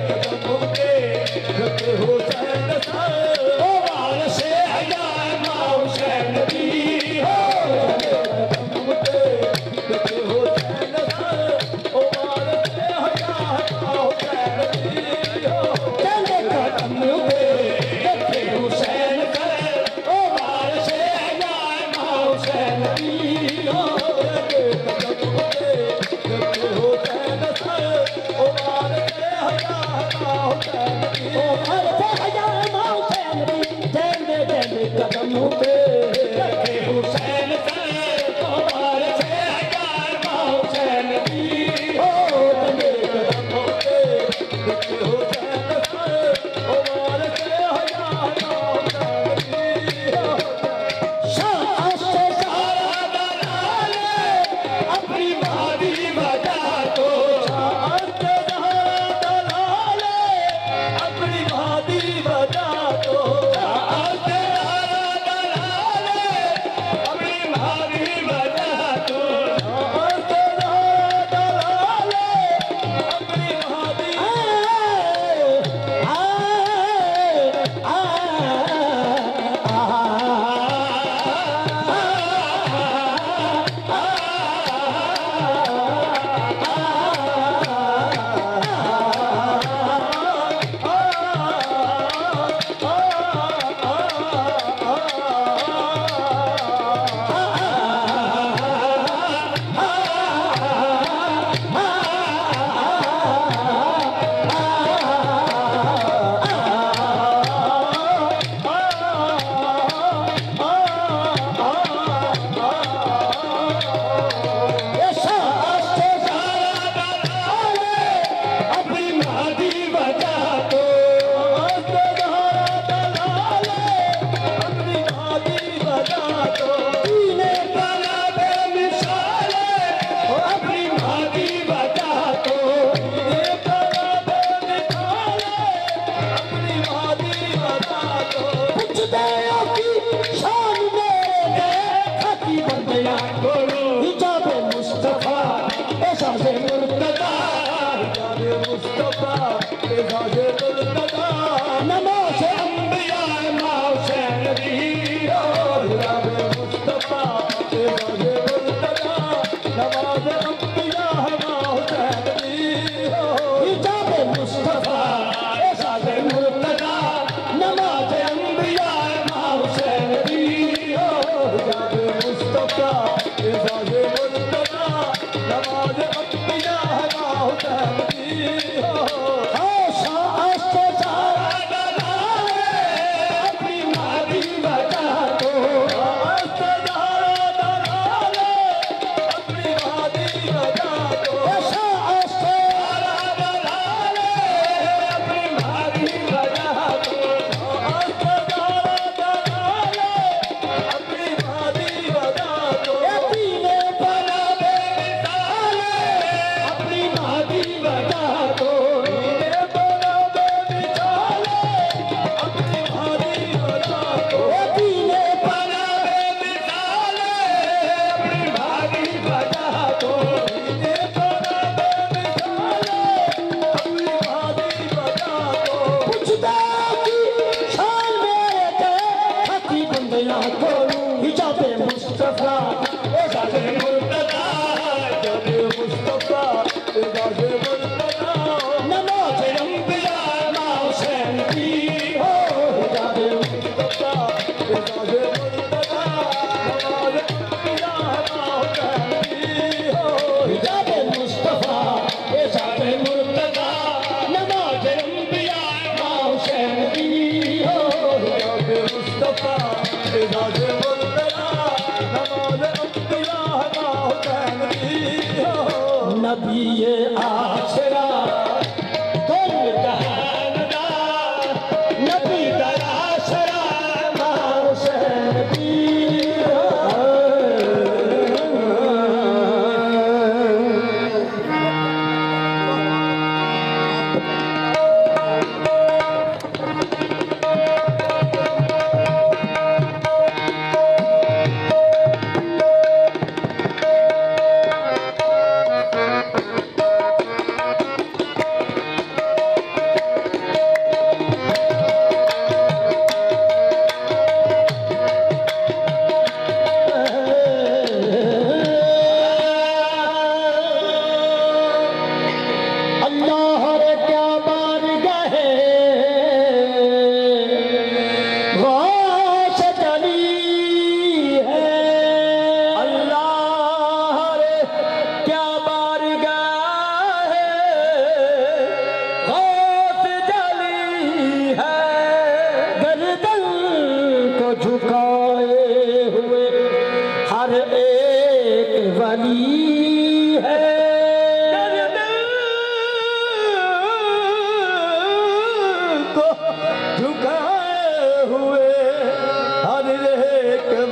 कदमों के रखे हुसैन सर ओ वारिस अयामा हुसैन की हो कदमों के रखे हुसैन सर ओ वारिस अयामा हुसैन की हो कहते कदमों के रखे हुसैन सर ओ वारिस अयामा हुसैन की हो कदमों के रखे हुसैन सर ओ वारिस अयामा हुसैन की हो कदमों पे रखे हुसैन सर ओ वारिस अयामा हुसैन की हो कदमों पे रखे हुसैन सर ओ वारिस अयामा हुसैन की हो शाह से सारा दलाल अपनी बारी बजा दो शाह से सारा दलाल अपनी बारी बजा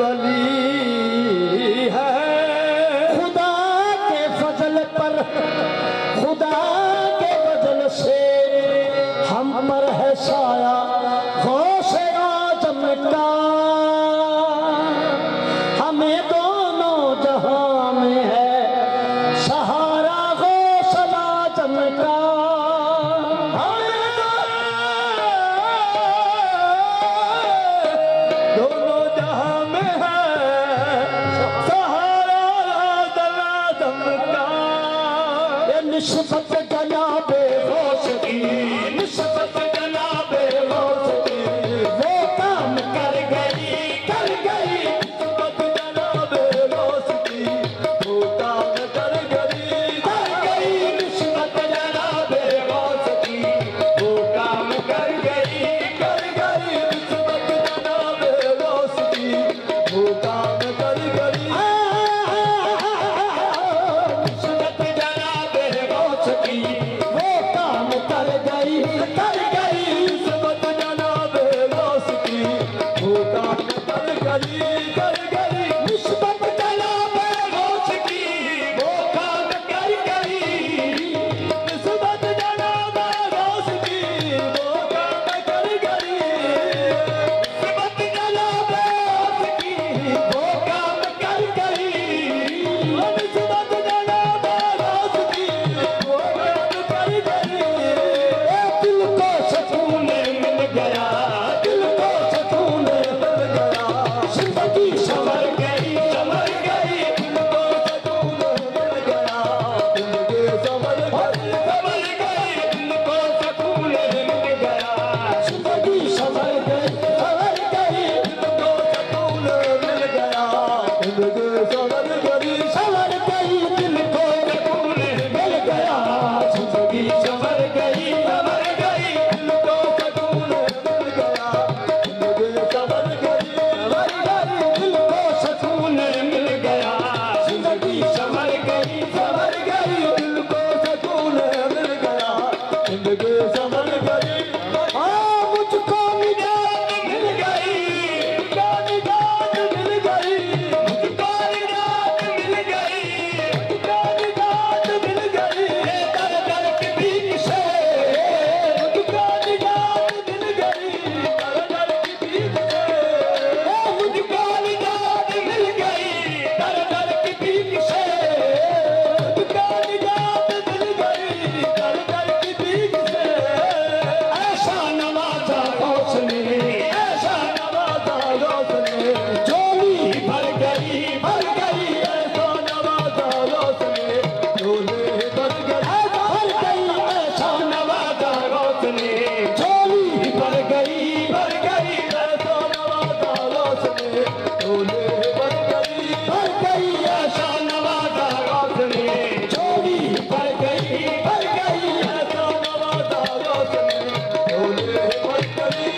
वली है। खुदा के फजल पर, खुदा के फजल से हम पर है साया गौसे आज़म का। हमें दोनों जहां में है सहारा गौसे आज़म का। दोनों जहां में है सहारा आज़म का। ये निस्बत जनाबे गौस की, निस्बत जनाबे गौस की, वो काम कर गई, कर गई। निस्बत जनाबे गौस की, वो काम कर गई, कर गई। निस्बत जनाबे गौस की, वो काम कर गई, कर गई। निस्बत जनाबे गौस की, वो काम कर गई। निस्बत जनाबे गौस की, वो काम कर गई, कर गई। निस्बत जनाबे गौस की, वो काम कर गई, कर गई। निस्बत जनाबे गौस की, वो काम कर गई। निस्बत जनाबे गौस की, वो काम कर गई। निस्बत जनाबे गौस की, वो काम कर गई। निस्बत जनाबे गौस की, वो काम कर गई। दिल को सुकून मिल गया, दिल को सुकून मिल गया। जिंदगी संवर गई, संवर गई। दिल को सुकून मिल गया, जिंदगी संवर गई, संवर गई। दिल को सुकून मिल गया, जिंदगी संवर गई, संवर गई। दिल को सुकून मिल गया, जिंदगी संवर गई, संवर गई। दिल को सुकून मिल गया, जिंदगी संवर गई, संवर गई। दिल को सुकून मिल गया, जिंदगी संवर गई, संवर गई। दिल को सुकून मिल गया, जिंदगी संवर गई, संवर गई। दिल को सुकून मिल गया, जिंदगी संवर गई। मुझको निजात मिल गई, मुझको निजात मिल गई। मुझको निजात मिल गई, मुझको निजात मिल गई। दर दर की भीख से मुझको निजात मिल गई, दर दर की भीख से। मुझको निजात मिल गई, दर दर की भीख से। मुझको निजात मिल गई, दर दर की भीख से। ऐसा नवाजा गौस ने, ऐसा नवाजा गौस ने, झोली भर गई, भर गई। ऐसा नवाजा गौस ने, झोली भर गई, भर गई। ऐसा नवाजा गौस ने, झोली भर गई, भर गई। ऐसा नवाजा गौस ने, झोली भर गई, भर गई। ऐसा नवाजा गौस ने, झोली भर गई, भर गई। ऐसा नवाजा गौस ने, झोली भर गई।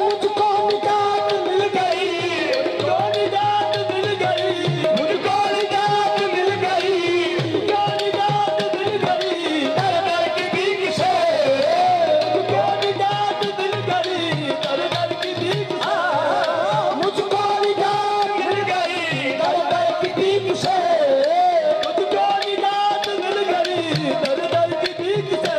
मुझको निजात मिल गई, मुझको निजात मिल गई। मुझको निजात मिल गई, मुझको निजात मिल गई। दर दर की भीख से मुझको निजात मिल गई, दर दर की भीख से। मुझको निजात मिल गई, दर दर की भीख से। मुझको निजात मिल गई, दर दर की भीख से।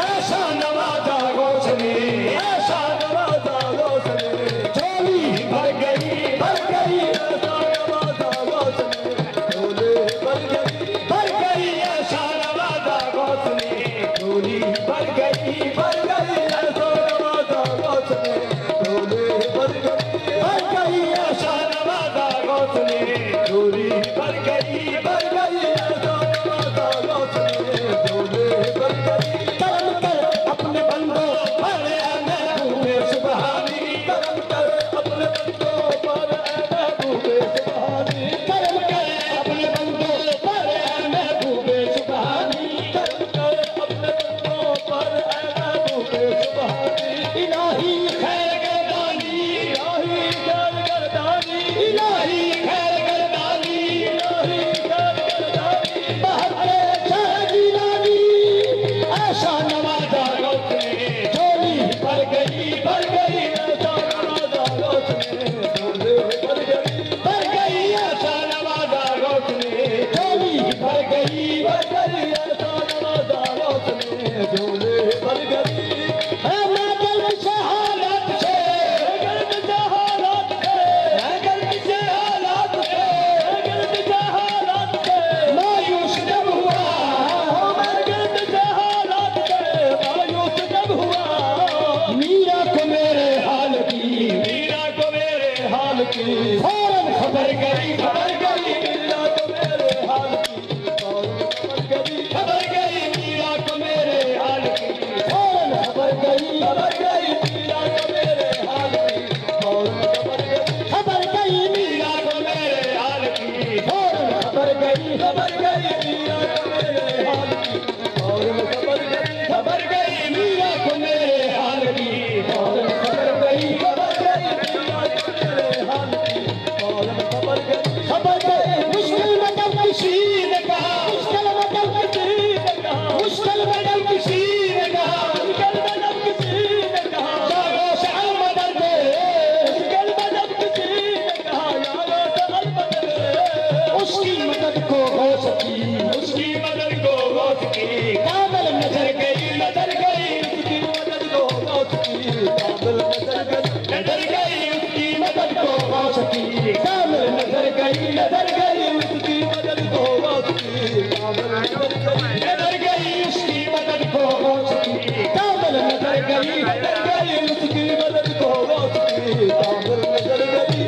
ऐसा नवाजा गौस ने, ऐसा नवाजा गौस ने, झोली भर गई, भर गई। ऐसा नवाजा गौस ने, झोली भर गई, भर गई। ऐसा नवाजा गौस ने, झोली भर गई, भर गई। ऐसा नवाजा गौस ने, झोली भर गई, भर गई। ऐसा नवाजा गौस ने, झोली भर गई, भर गई। ऐसा नवाजा गौस ने, झोली भर गई। करम कर अपने बंदों पर ऐ महबूबे सुबहानी, करम कर अपने बंदों पर ऐ महबूबे सुबहानी। करम कर अपने बंदों पर ऐ महबूबे सुबहानी, करम कर अपने बंदों पर ऐ महबूबे काबिल नजर गई उसकी मदद को गौस की काबिल नजर गई उसकी मदद को गौस की काबिल नजर गई उसकी मदद को गौस की काबिल नजर गई उसकी मदद को गौस की काबिल नजर गई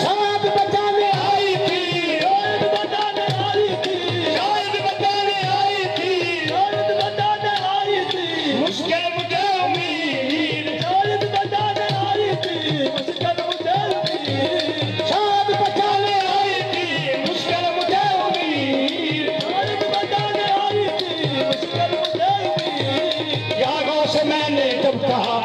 शायद बचाने आई थी शायद बचाने आई थी शायद बचाने आई थी शायद बचाने आई थी मुश्किल मुझे उम्मीद शायद बचाने आई थी मुश्किल मुझे उम्मीद शायद बचाने आई थी मुश्किल मुझे उम्मीद शायद बचाने आई थी मुश्किल मुझे उम्मीद यादों से मैंने जब कहा